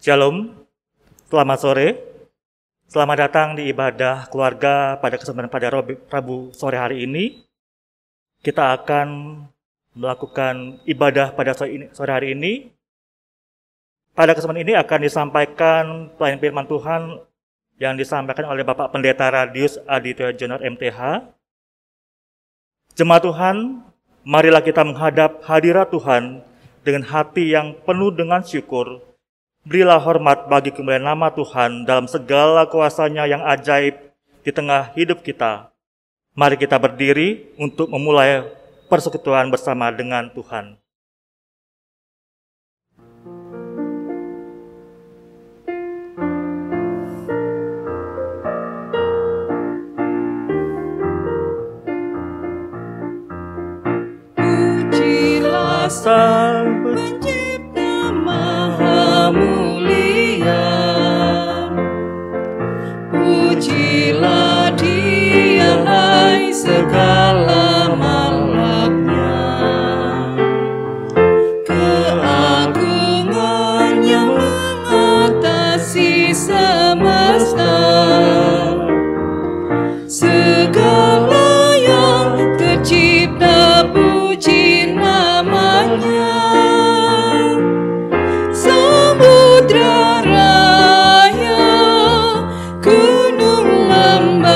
Shalom, selamat sore. Selamat datang di ibadah keluarga pada kesempatan pada Rabu sore hari ini. Kita akan melakukan ibadah pada sore hari ini. Pada kesempatan ini akan disampaikan pelayanan firman Tuhan yang disampaikan oleh Bapak Pendeta Radius Aditya Jonar MTH. Jemaat Tuhan, marilah kita menghadap hadirat Tuhan dengan hati yang penuh dengan syukur. Berilah hormat bagi kemuliaan nama Tuhan dalam segala kuasa-Nya yang ajaib di tengah hidup kita. Mari kita berdiri untuk memulai persekutuan bersama dengan Tuhan. Pujilah Sang Pencipta Maha Mulia, pujilah Dia hai segala makhluknya. Keagungannya mengatasi semesta, segala yang tercipta puji namanya. Samudra raya, gunung lembah,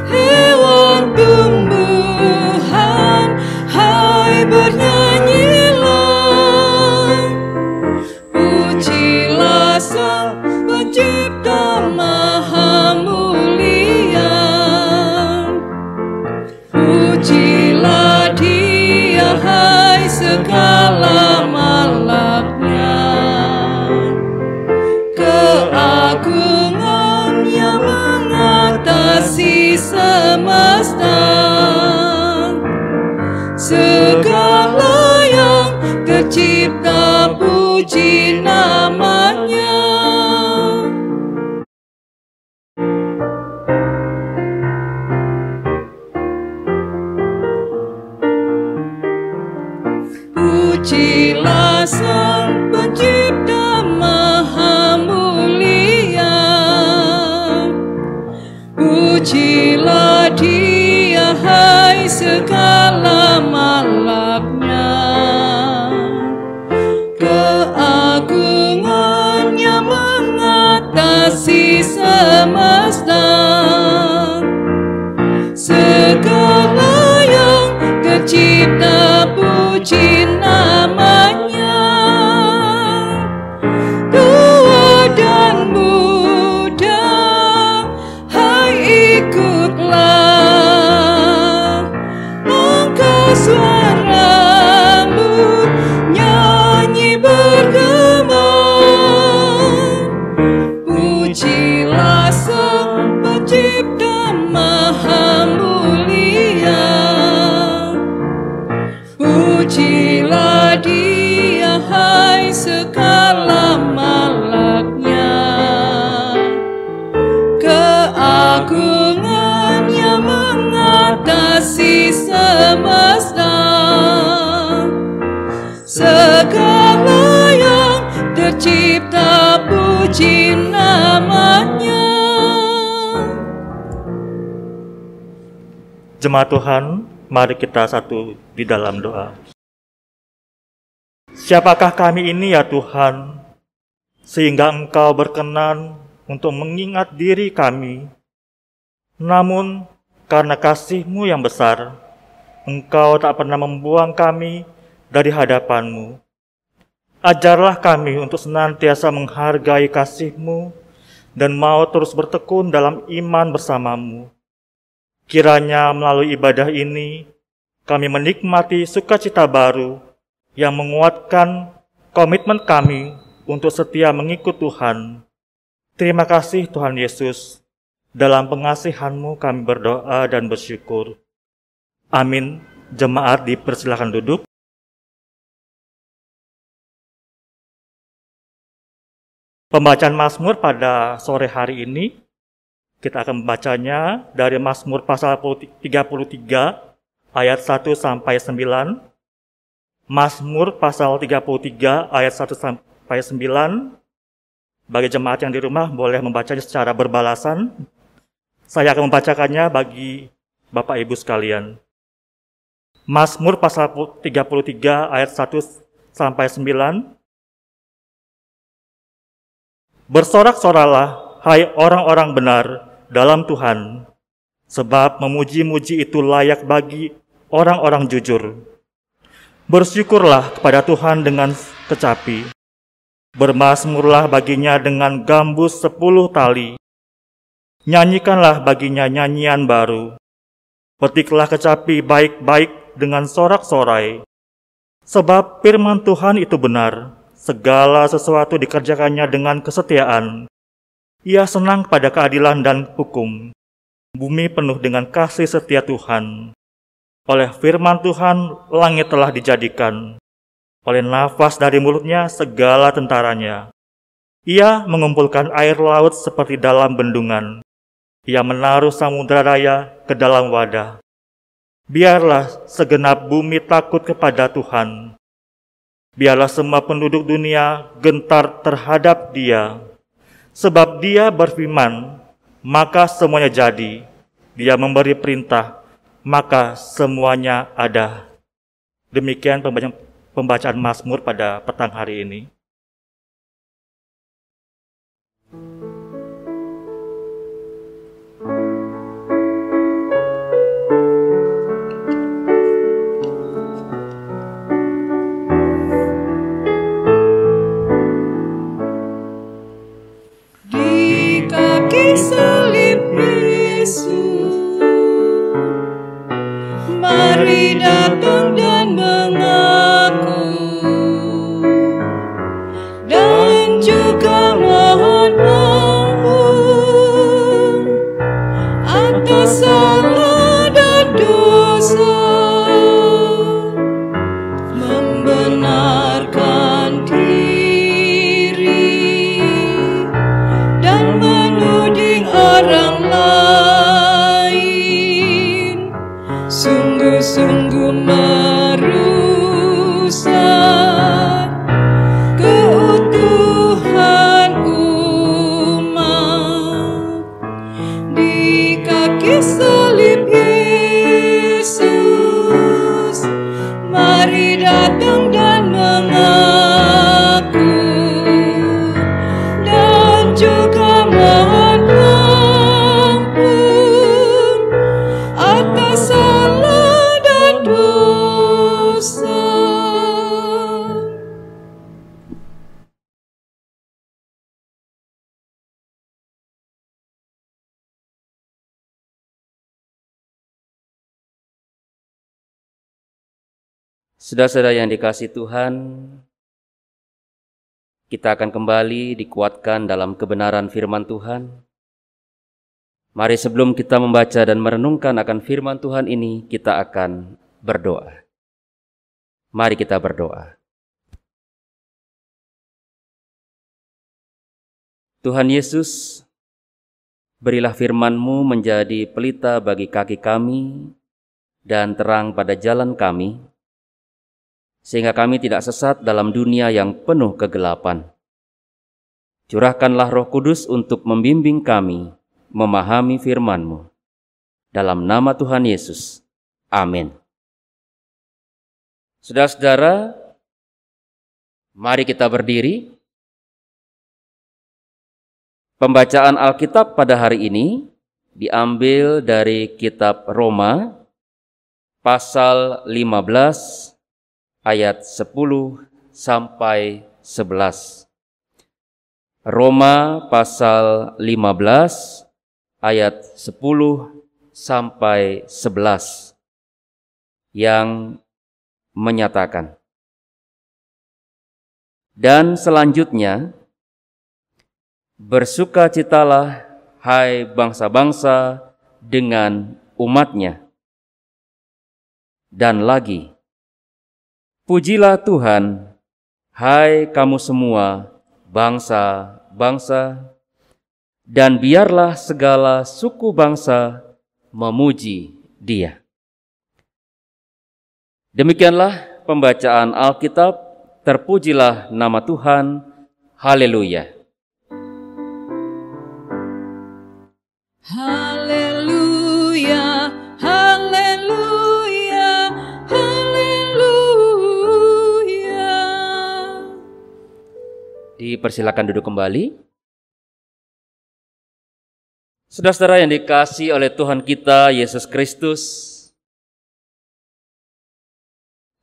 hewan tumbuhan, hai bernyanyilah. Pujilah Sang Pencipta Maha Mulia, pujilah Dia hai segala makhluknya. Keagungannya mengatasi semesta, segala yang tercipta puji namanya. Pujilah Sang Pencipta Maha Mulia, pujilah Dia hai segala makhluknya. Keagungannya mengatasi semesta, segala yang tercipta puji namanya. Tua dan muda, hai ikutlah, angkat suaramu, nyanyi bergema. Pujilah Sang Pencipta Maha Mulia, pujilah Dia hai segala makhluknya. Keagungannya mengatasi semesta, segala yang tercipta puji namanya. Jemaat Tuhan, mari kita satu di dalam doa. Siapakah kami ini ya Tuhan, sehingga Engkau berkenan untuk mengingat diri kami. Namun karena kasih-Mu yang besar, Engkau tak pernah membuang kami dari hadapan-Mu. Ajarlah kami untuk senantiasa menghargai kasih-Mu dan mau terus bertekun dalam iman bersama-Mu. Kiranya melalui ibadah ini, kami menikmati sukacita baru yang menguatkan komitmen kami untuk setia mengikut Tuhan. Terima kasih Tuhan Yesus. Dalam pengasihan-Mu kami berdoa dan bersyukur. Amin. Jemaat dipersilakan duduk. Pembacaan Mazmur pada sore hari ini, kita akan membacanya dari Mazmur pasal 33 ayat 1 sampai 9. Mazmur pasal 33 ayat 1 sampai 9. Bagi jemaat yang di rumah boleh membacanya secara berbalasan. Saya akan membacakannya bagi Bapak Ibu sekalian. Mazmur pasal 33 ayat 1 sampai 9. Bersorak-soralah, hai orang-orang benar dalam Tuhan, sebab memuji-muji itu layak bagi orang-orang jujur. Bersyukurlah kepada Tuhan dengan kecapi, bermazmurlah baginya dengan gambus 10 tali. Nyanyikanlah baginya nyanyian baru. Petiklah kecapi baik-baik dengan sorak-sorai. Sebab firman Tuhan itu benar, segala sesuatu dikerjakannya dengan kesetiaan. Ia senang pada keadilan dan hukum. Bumi penuh dengan kasih setia Tuhan. Oleh firman Tuhan, langit telah dijadikan. Oleh nafas dari mulutnya, segala tentaranya. Ia mengumpulkan air laut seperti dalam bendungan. Ia menaruh samudera raya ke dalam wadah. Biarlah segenap bumi takut kepada Tuhan. Biarlah semua penduduk dunia gentar terhadap Dia. Sebab Dia berfirman, maka semuanya jadi. Dia memberi perintah, maka semuanya ada. Demikian pembacaan Mazmur pada petang hari ini. Di kaki salib Yesus, mari datang dan mengaku, dan juga mohon ampun atas salah dan dosa, membenarkan diri dan menuding orang lain, sungguh-sungguh merusak keutuhan umat. Di kaki salib Yesus, mari datang dan mengaku, dan juga mohon ampun atas salah dan dosa. Saudara-saudara yang dikasihi Tuhan, kita akan kembali dikuatkan dalam kebenaran firman Tuhan. Mari sebelum kita membaca dan merenungkan akan firman Tuhan ini, kita akan berdoa. Mari kita berdoa. Tuhan Yesus, berilah firman-Mu menjadi pelita bagi kaki kami dan terang pada jalan kami, sehingga kami tidak sesat dalam dunia yang penuh kegelapan. Curahkanlah Roh Kudus untuk membimbing kami memahami firman-Mu. Dalam nama Tuhan Yesus. Amin. Saudara-saudara, mari kita berdiri. Pembacaan Alkitab pada hari ini diambil dari kitab Roma, pasal 15, ayat 10 sampai 11. Roma pasal 15 ayat 10 sampai 11 yang menyatakan, dan selanjutnya, bersukacitalah hai bangsa-bangsa dengan umatnya. Dan lagi, pujilah Tuhan, hai kamu semua bangsa-bangsa, dan biarlah segala suku bangsa memuji Dia. Demikianlah pembacaan Alkitab. Terpujilah nama Tuhan. Haleluya. Haleluya, haleluya, haleluya. Dipersilakan duduk kembali. Saudara-saudara yang dikasihi oleh Tuhan kita Yesus Kristus,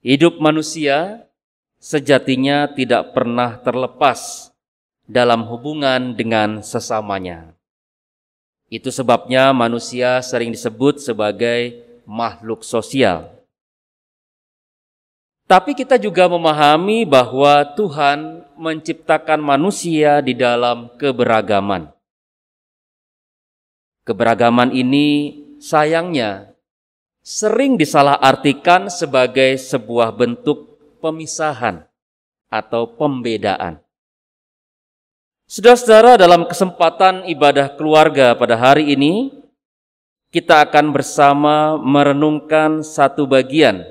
hidup manusia sejatinya tidak pernah terlepas dalam hubungan dengan sesamanya. Itu sebabnya manusia sering disebut sebagai makhluk sosial. Tapi kita juga memahami bahwa Tuhan menciptakan manusia di dalam keberagaman. Keberagaman ini sayangnya sering disalahartikan sebagai sebuah bentuk pemisahan atau pembedaan. Saudara-saudara, dalam kesempatan ibadah keluarga pada hari ini, kita akan bersama merenungkan satu bagian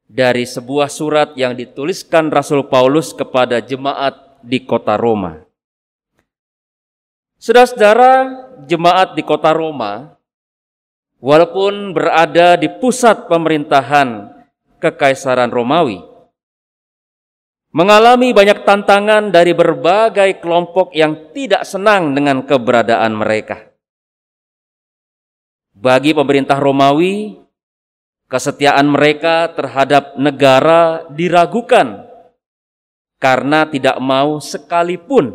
dari sebuah surat yang dituliskan Rasul Paulus kepada jemaat di kota Roma. Saudara-saudara, jemaat di kota Roma, walaupun berada di pusat pemerintahan Kekaisaran Romawi, mengalami banyak tantangan dari berbagai kelompok yang tidak senang dengan keberadaan mereka. Bagi pemerintah Romawi, kesetiaan mereka terhadap negara diragukan karena tidak mau sekalipun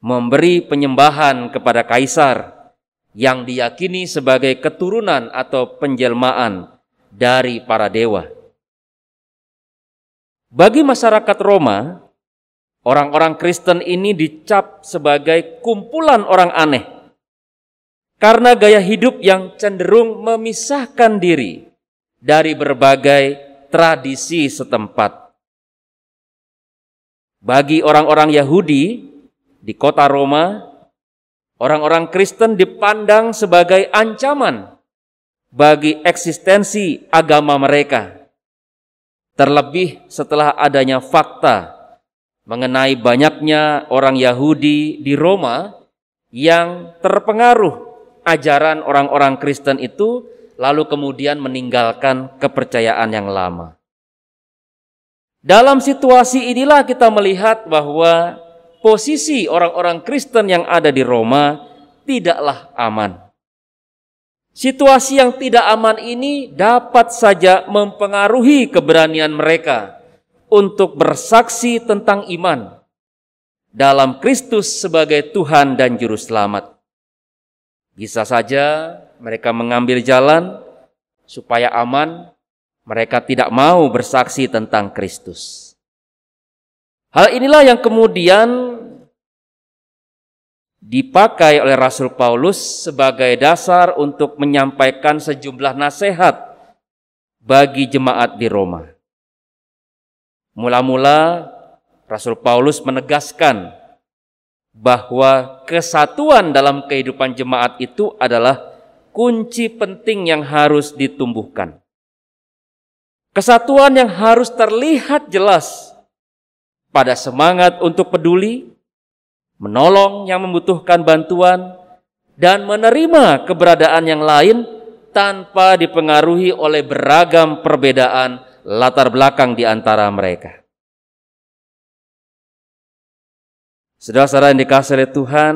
memberi penyembahan kepada kaisar yang diyakini sebagai keturunan atau penjelmaan dari para dewa. Bagi masyarakat Roma, orang-orang Kristen ini dicap sebagai kumpulan orang aneh karena gaya hidup yang cenderung memisahkan diri dari berbagai tradisi setempat. Bagi orang-orang Yahudi di kota Roma, orang-orang Kristen dipandang sebagai ancaman bagi eksistensi agama mereka. Terlebih setelah adanya fakta mengenai banyaknya orang Yahudi di Roma yang terpengaruh ajaran orang-orang Kristen itu, lalu kemudian meninggalkan kepercayaan yang lama. Dalam situasi inilah kita melihat bahwa posisi orang-orang Kristen yang ada di Roma tidaklah aman. Situasi yang tidak aman ini dapat saja mempengaruhi keberanian mereka untuk bersaksi tentang iman dalam Kristus sebagai Tuhan dan Juru Selamat. Bisa saja mereka mengambil jalan supaya aman, mereka tidak mau bersaksi tentang Kristus. Hal inilah yang kemudian dipakai oleh Rasul Paulus sebagai dasar untuk menyampaikan sejumlah nasihat bagi jemaat di Roma. Mula-mula Rasul Paulus menegaskan bahwa kesatuan dalam kehidupan jemaat itu adalah kunci penting yang harus ditumbuhkan. Kesatuan yang harus terlihat jelas pada semangat untuk peduli, menolong yang membutuhkan bantuan, dan menerima keberadaan yang lain tanpa dipengaruhi oleh beragam perbedaan latar belakang di antara mereka. Saudara-saudara yang dikasihi oleh Tuhan,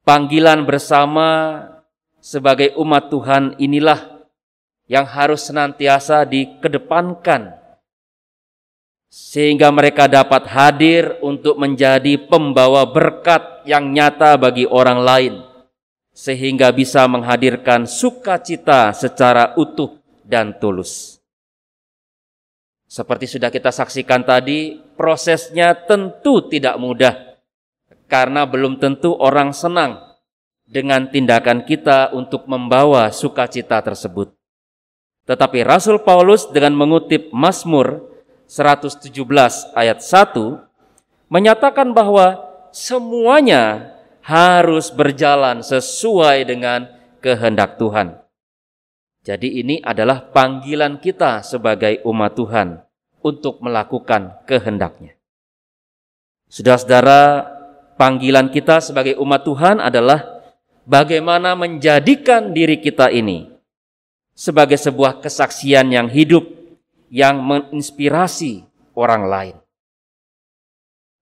panggilan bersama sebagai umat Tuhan inilah yang harus senantiasa dikedepankan, sehingga mereka dapat hadir untuk menjadi pembawa berkat yang nyata bagi orang lain, sehingga bisa menghadirkan sukacita secara utuh dan tulus. Seperti sudah kita saksikan tadi, prosesnya tentu tidak mudah, karena belum tentu orang senang dengan tindakan kita untuk membawa sukacita tersebut. Tetapi Rasul Paulus dengan mengutip Mazmur 117 ayat 1 menyatakan bahwa semuanya harus berjalan sesuai dengan kehendak Tuhan. Jadi ini adalah panggilan kita sebagai umat Tuhan untuk melakukan kehendaknya. Saudara-saudara, panggilan kita sebagai umat Tuhan adalah bagaimana menjadikan diri kita ini sebagai sebuah kesaksian yang hidup, yang menginspirasi orang lain.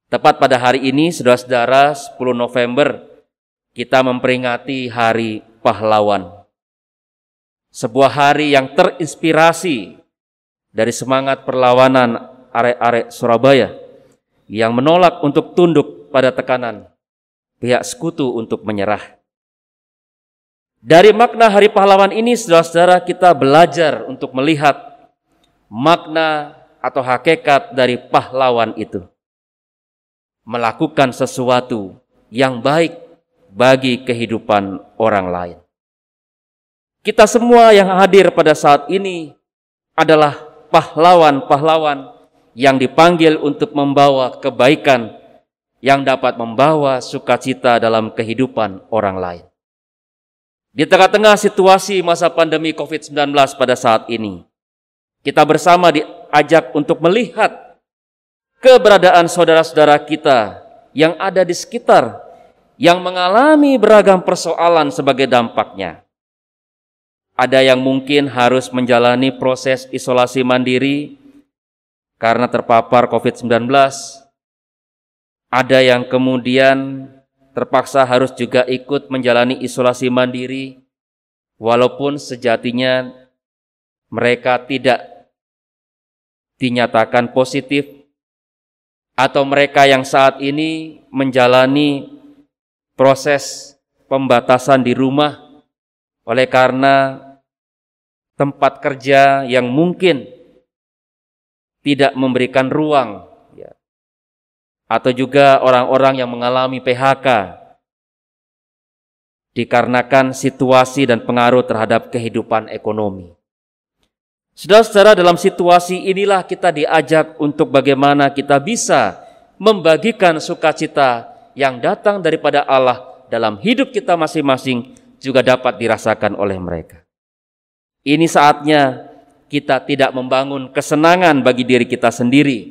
Tepat pada hari ini, saudara-saudara, 10 November, kita memperingati Hari Pahlawan. Sebuah hari yang terinspirasi dari semangat perlawanan arek-arek Surabaya yang menolak untuk tunduk pada tekanan pihak sekutu untuk menyerah. Dari makna Hari Pahlawan ini, saudara-saudara, kita belajar untuk melihat makna atau hakikat dari pahlawan itu. Melakukan sesuatu yang baik bagi kehidupan orang lain. Kita semua yang hadir pada saat ini adalah pahlawan-pahlawan yang dipanggil untuk membawa kebaikan, yang dapat membawa sukacita dalam kehidupan orang lain. Di tengah-tengah situasi masa pandemi COVID-19 pada saat ini, kita bersama diajak untuk melihat keberadaan saudara-saudara kita yang ada di sekitar, yang mengalami beragam persoalan sebagai dampaknya. Ada yang mungkin harus menjalani proses isolasi mandiri karena terpapar COVID-19. Ada yang kemudian terpaksa harus juga ikut menjalani isolasi mandiri, walaupun sejatinya mereka tidak dinyatakan positif, atau mereka yang saat ini menjalani proses pembatasan di rumah oleh karena tempat kerja yang mungkin tidak memberikan ruang, ya. Atau juga orang-orang yang mengalami PHK dikarenakan situasi dan pengaruh terhadap kehidupan ekonomi. Saudara-saudara, dalam situasi inilah kita diajak untuk bagaimana kita bisa membagikan sukacita yang datang daripada Allah dalam hidup kita masing-masing juga dapat dirasakan oleh mereka. Ini saatnya kita tidak membangun kesenangan bagi diri kita sendiri,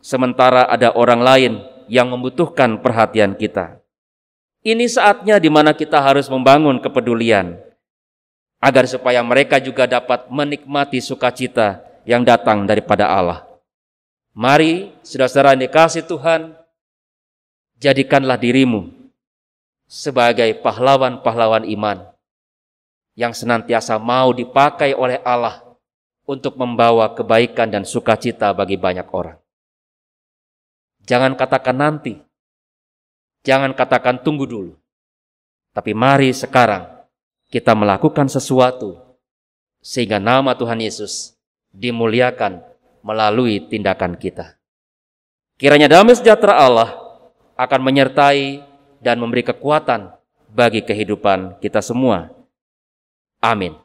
sementara ada orang lain yang membutuhkan perhatian kita. Ini saatnya di mana kita harus membangun kepedulian, agar supaya mereka juga dapat menikmati sukacita yang datang daripada Allah. Mari, saudara-saudara yang dikasihi Tuhan, jadikanlah dirimu sebagai pahlawan-pahlawan iman yang senantiasa mau dipakai oleh Allah untuk membawa kebaikan dan sukacita bagi banyak orang. Jangan katakan nanti, jangan katakan tunggu dulu, tapi mari sekarang kita melakukan sesuatu sehingga nama Tuhan Yesus dimuliakan melalui tindakan kita. Kiranya damai sejahtera Allah akan menyertai dan memberi kekuatan bagi kehidupan kita semua. Amin.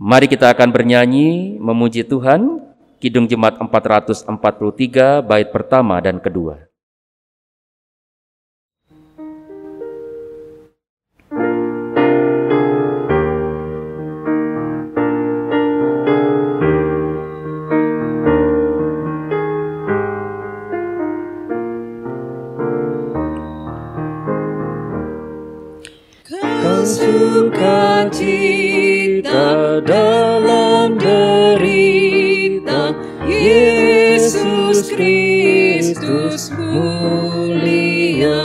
Mari kita akan bernyanyi memuji Tuhan, Kidung Jemaat 443 bait pertama dan kedua. Sukacita dalam derita, Yesus Kristus mulia.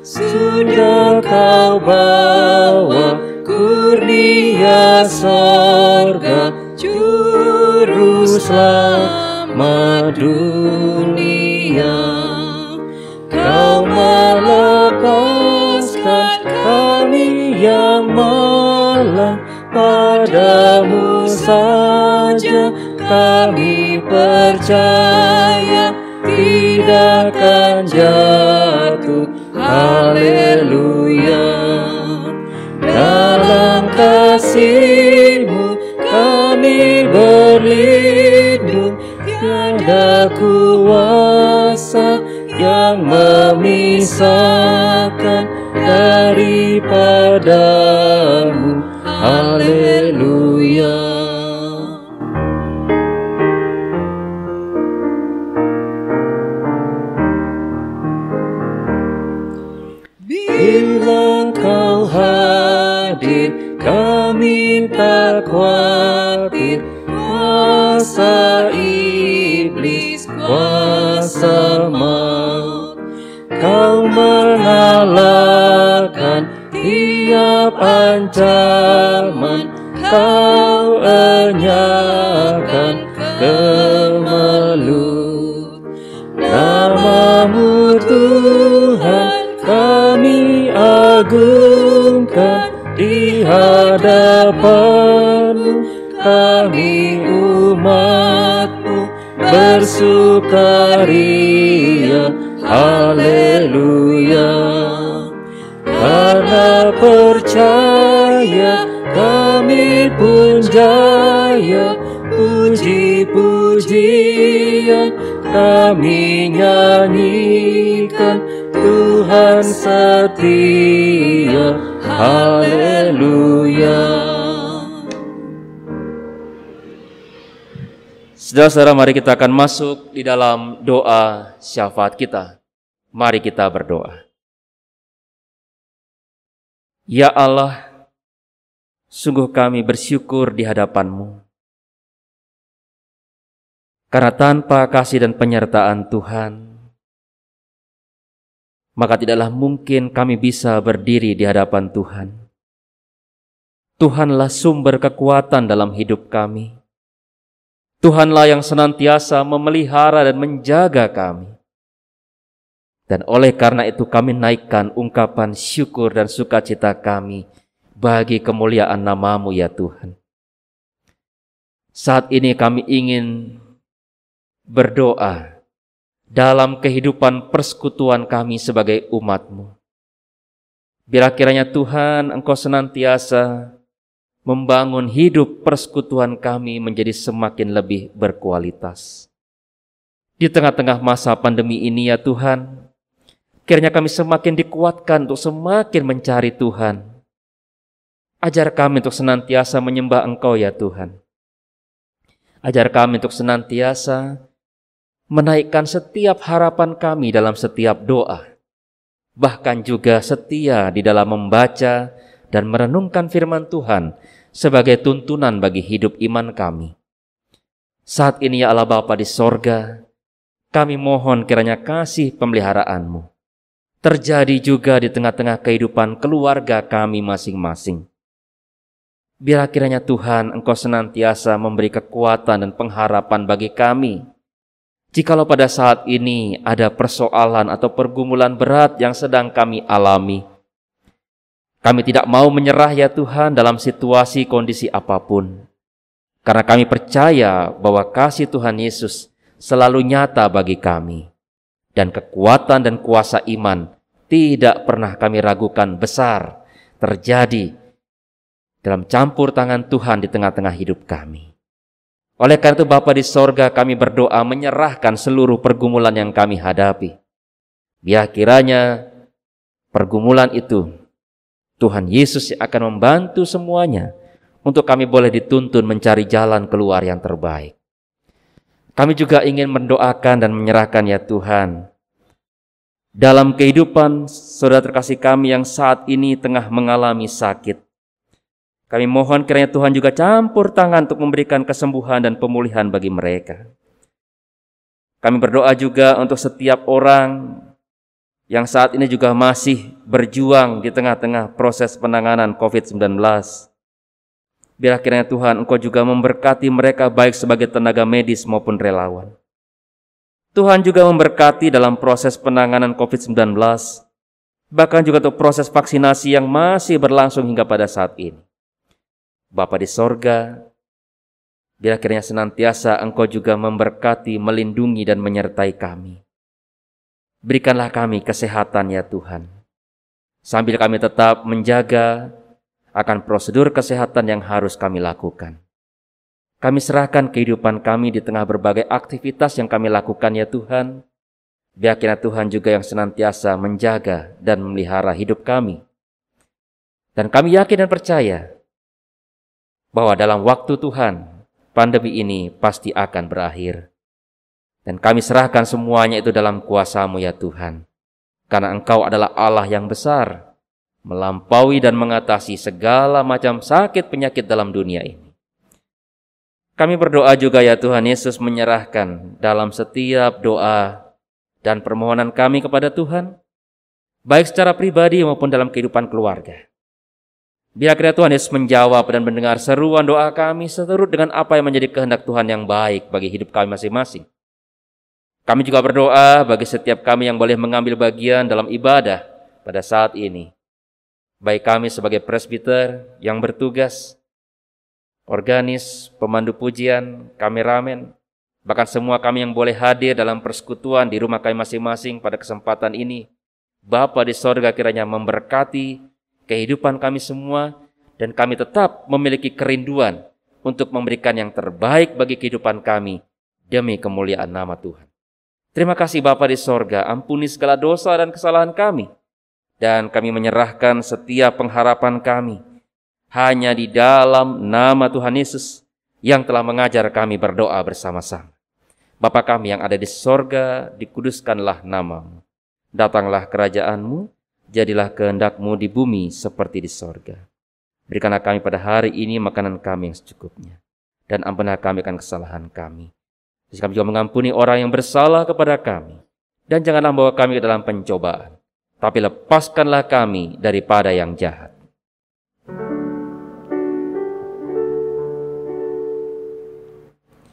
Sudah kau bawa kurnia sorga, juru selamat dunia. Kau melepaskan kami yang malang, padamu saja kami percaya, tidak akan jatuh. Haleluya. Dalam kasih-Mu kami berlindung, tiada kuasa yang memisahkan daripadamu. Haleluya. hadir, kami tak khawatir. Kuasa iblis, kuasa maut, Kau mengalahkan tiap ancaman, Kau enyahkan kemelut. Nama-Mu Tuhan kami agungkan, di hadapan-Mu kami umat-Mu bersukaria. Haleluya. Karena percaya kami pun jaya, puji-pujian kami nyanyikan, Tuhan setia. Haleluya. Saudara-saudara, mari kita akan masuk di dalam doa syafaat kita. Mari kita berdoa. Ya Allah, sungguh kami bersyukur di hadapan-Mu. Karena tanpa kasih dan penyertaan Tuhan, maka tidaklah mungkin kami bisa berdiri di hadapan Tuhan. Tuhanlah sumber kekuatan dalam hidup kami. Tuhanlah yang senantiasa memelihara dan menjaga kami. Dan oleh karena itu kami naikkan ungkapan syukur dan sukacita kami bagi kemuliaan nama-Mu ya Tuhan. Saat ini kami ingin berdoa dalam kehidupan persekutuan kami sebagai umat-Mu. Biar kiranya Tuhan Engkau senantiasa membangun hidup persekutuan kami menjadi semakin lebih berkualitas. Di tengah-tengah masa pandemi ini ya Tuhan, kiranya kami semakin dikuatkan untuk semakin mencari Tuhan. Ajar kami untuk senantiasa menyembah Engkau ya Tuhan. Ajar kami untuk senantiasa menaikkan setiap harapan kami dalam setiap doa. Bahkan juga setia di dalam membaca dan merenungkan firman Tuhan sebagai tuntunan bagi hidup iman kami. Saat ini ya Allah Bapa di sorga, kami mohon kiranya kasih pemeliharaan-Mu terjadi juga di tengah-tengah kehidupan keluarga kami masing-masing. Biar kiranya Tuhan Engkau senantiasa memberi kekuatan dan pengharapan bagi kami. Jikalau pada saat ini ada persoalan atau pergumulan berat yang sedang kami alami, kami tidak mau menyerah ya Tuhan dalam situasi kondisi apapun. Karena kami percaya bahwa kasih Tuhan Yesus selalu nyata bagi kami. Dan kekuatan dan kuasa iman tidak pernah kami ragukan besar terjadi dalam campur tangan Tuhan di tengah-tengah hidup kami. Oleh karena itu Bapa di sorga, kami berdoa menyerahkan seluruh pergumulan yang kami hadapi. Biar kiranya pergumulan itu Tuhan Yesus yang akan membantu semuanya untuk kami boleh dituntun mencari jalan keluar yang terbaik. Kami juga ingin mendoakan dan menyerahkan ya Tuhan, dalam kehidupan saudara terkasih kami yang saat ini tengah mengalami sakit. Kami mohon kiranya Tuhan juga campur tangan untuk memberikan kesembuhan dan pemulihan bagi mereka. Kami berdoa juga untuk setiap orang yang saat ini juga masih berjuang di tengah-tengah proses penanganan COVID-19. Biar kiranya Tuhan Engkau juga memberkati mereka baik sebagai tenaga medis maupun relawan. Tuhan juga memberkati dalam proses penanganan COVID-19, bahkan juga untuk proses vaksinasi yang masih berlangsung hingga pada saat ini. Bapa di sorga, biar kiranya senantiasa Engkau juga memberkati, melindungi dan menyertai kami. Berikanlah kami kesehatan ya Tuhan, sambil kami tetap menjaga akan prosedur kesehatan yang harus kami lakukan. Kami serahkan kehidupan kami di tengah berbagai aktivitas yang kami lakukan ya Tuhan. Biar kiranya Tuhan juga yang senantiasa menjaga dan memelihara hidup kami. Dan kami yakin dan percaya bahwa dalam waktu Tuhan, pandemi ini pasti akan berakhir. Dan kami serahkan semuanya itu dalam kuasa-Mu ya Tuhan. Karena Engkau adalah Allah yang besar, melampaui dan mengatasi segala macam sakit penyakit dalam dunia ini. Kami berdoa juga ya Tuhan Yesus, menyerahkan dalam setiap doa dan permohonan kami kepada Tuhan, baik secara pribadi maupun dalam kehidupan keluarga. Biar kiranya Tuhan Yesus menjawab dan mendengar seruan doa kami seturut dengan apa yang menjadi kehendak Tuhan yang baik bagi hidup kami masing-masing. Kami juga berdoa bagi setiap kami yang boleh mengambil bagian dalam ibadah pada saat ini. Baik kami sebagai presbiter yang bertugas, organis, pemandu pujian, kameramen, bahkan semua kami yang boleh hadir dalam persekutuan di rumah kami masing-masing pada kesempatan ini. Bapa di sorga kiranya memberkati kehidupan kami semua, dan kami tetap memiliki kerinduan untuk memberikan yang terbaik bagi kehidupan kami demi kemuliaan nama Tuhan. Terima kasih Bapa di sorga, ampuni segala dosa dan kesalahan kami, dan kami menyerahkan setiap pengharapan kami hanya di dalam nama Tuhan Yesus yang telah mengajar kami berdoa bersama-sama. Bapa kami yang ada di sorga, dikuduskanlah nama-Mu. Datanglah kerajaan-Mu, jadilah kehendak-Mu di bumi seperti di sorga. Berikanlah kami pada hari ini makanan kami yang secukupnya, dan ampunilah kami akan kesalahan kami. Jadi kami juga mengampuni orang yang bersalah kepada kami, dan janganlah membawa kami ke dalam pencobaan, tapi lepaskanlah kami daripada yang jahat.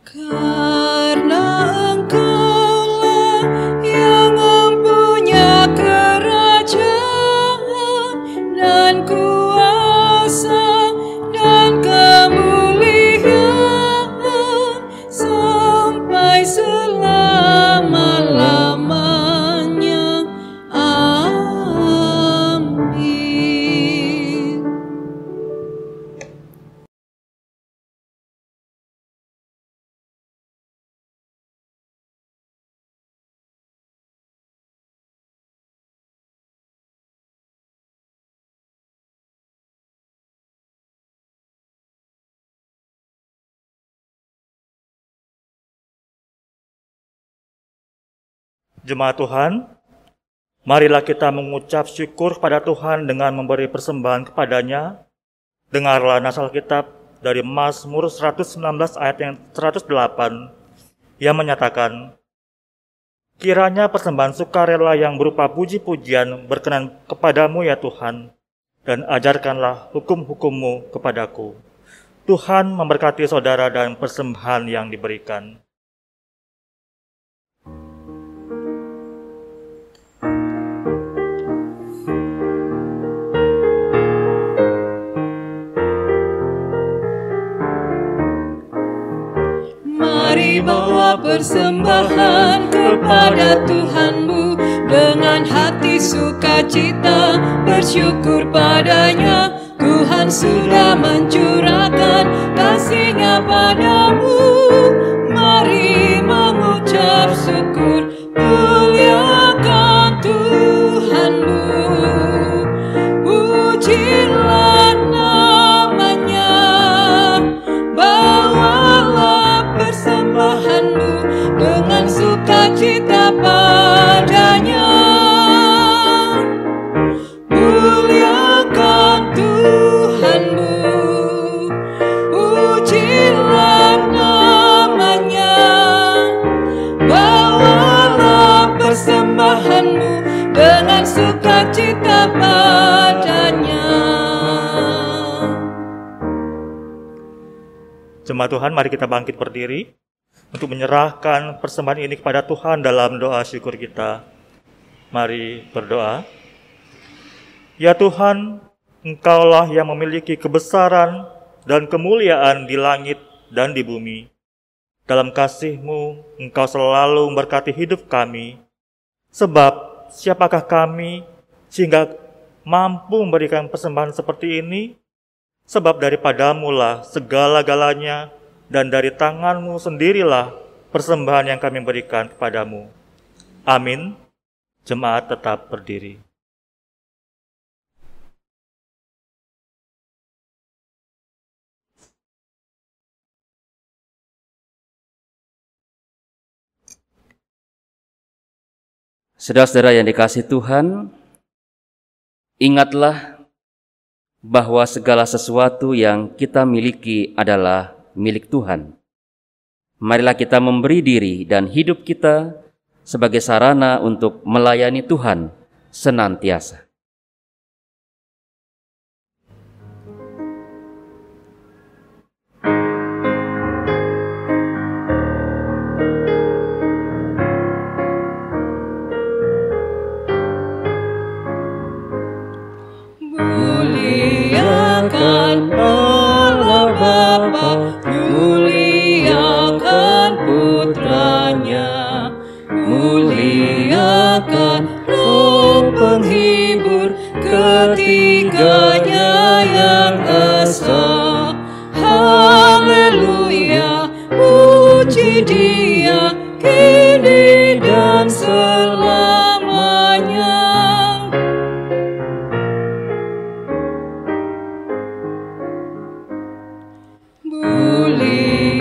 Karena Engkaulah yang mempunyai kerajaan dan kuasa dan kemuliaan sampai selama-lamanya. Amin. Jemaat Tuhan, marilah kita mengucap syukur kepada Tuhan dengan memberi persembahan kepadanya. Dengarlah nasihat Alkitab dari Mazmur 119 ayat yang 108 yang menyatakan, kiranya persembahan sukarela yang berupa puji-pujian berkenan kepadamu ya Tuhan, dan ajarkanlah hukum-hukum-Mu kepadaku. Tuhan memberkati saudara dan persembahan yang diberikan. Mari bawa persembahan kepada Tuhanmu dengan hati sukacita, bersyukur padanya. Tuhan sudah mencurahkan kasih-Nya padamu. Mari mengucap syukur, muliakan Tuhanmu. Pujilah namanya, bawalah persembahanmu dengan sukacita padanya. Muliakan Tuhanmu, pujilah namanya, bawalah persembahanmu dengan sukacita padanya. Jemaat Tuhan, mari kita bangkit berdiri untuk menyerahkan persembahan ini kepada Tuhan dalam doa syukur kita. Mari berdoa. Ya Tuhan, Engkaulah yang memiliki kebesaran dan kemuliaan di langit dan di bumi. Dalam kasih-Mu, Engkau selalu memberkati hidup kami. Sebab siapakah kami sehingga mampu memberikan persembahan seperti ini? Sebab daripadamu lah segala-galanya, dan dari tangan-Mu sendirilah persembahan yang kami berikan kepadamu. Amin. Jemaat tetap berdiri. Saudara-saudara yang dikasihi Tuhan, ingatlah bahwa segala sesuatu yang kita miliki adalah milik Tuhan. Marilah kita memberi diri dan hidup kita sebagai sarana untuk melayani Tuhan senantiasa. Muliakan Allah Bapa, muliakan Putranya, muliakan Roh Penghibur, ketiganya yang esa. Haleluya, puji Dia kini dan selamanya.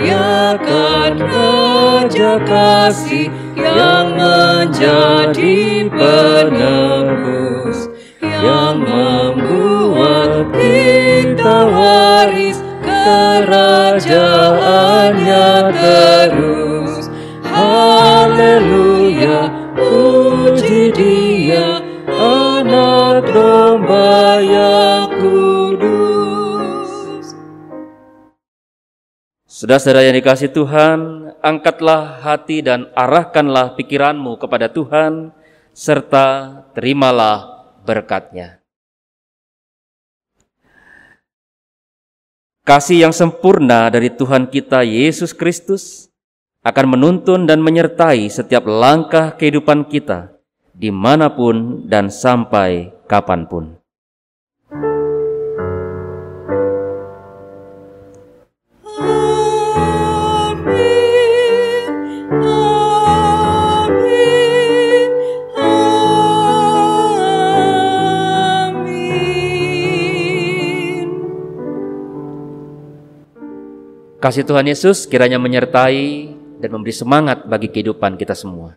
Muliakan Raja Kasih yang menjadi penebus, yang membuat kita waris kerajaannya terus. Haleluya, puji Dia, Anak Domba yang kudus. Saudara-saudara yang dikasihi Tuhan, angkatlah hati dan arahkanlah pikiranmu kepada Tuhan, serta terimalah berkat-Nya. Kasih yang sempurna dari Tuhan kita Yesus Kristus akan menuntun dan menyertai setiap langkah kehidupan kita, dimanapun dan sampai kapanpun. Kasih Tuhan Yesus kiranya menyertai dan memberi semangat bagi kehidupan kita semua.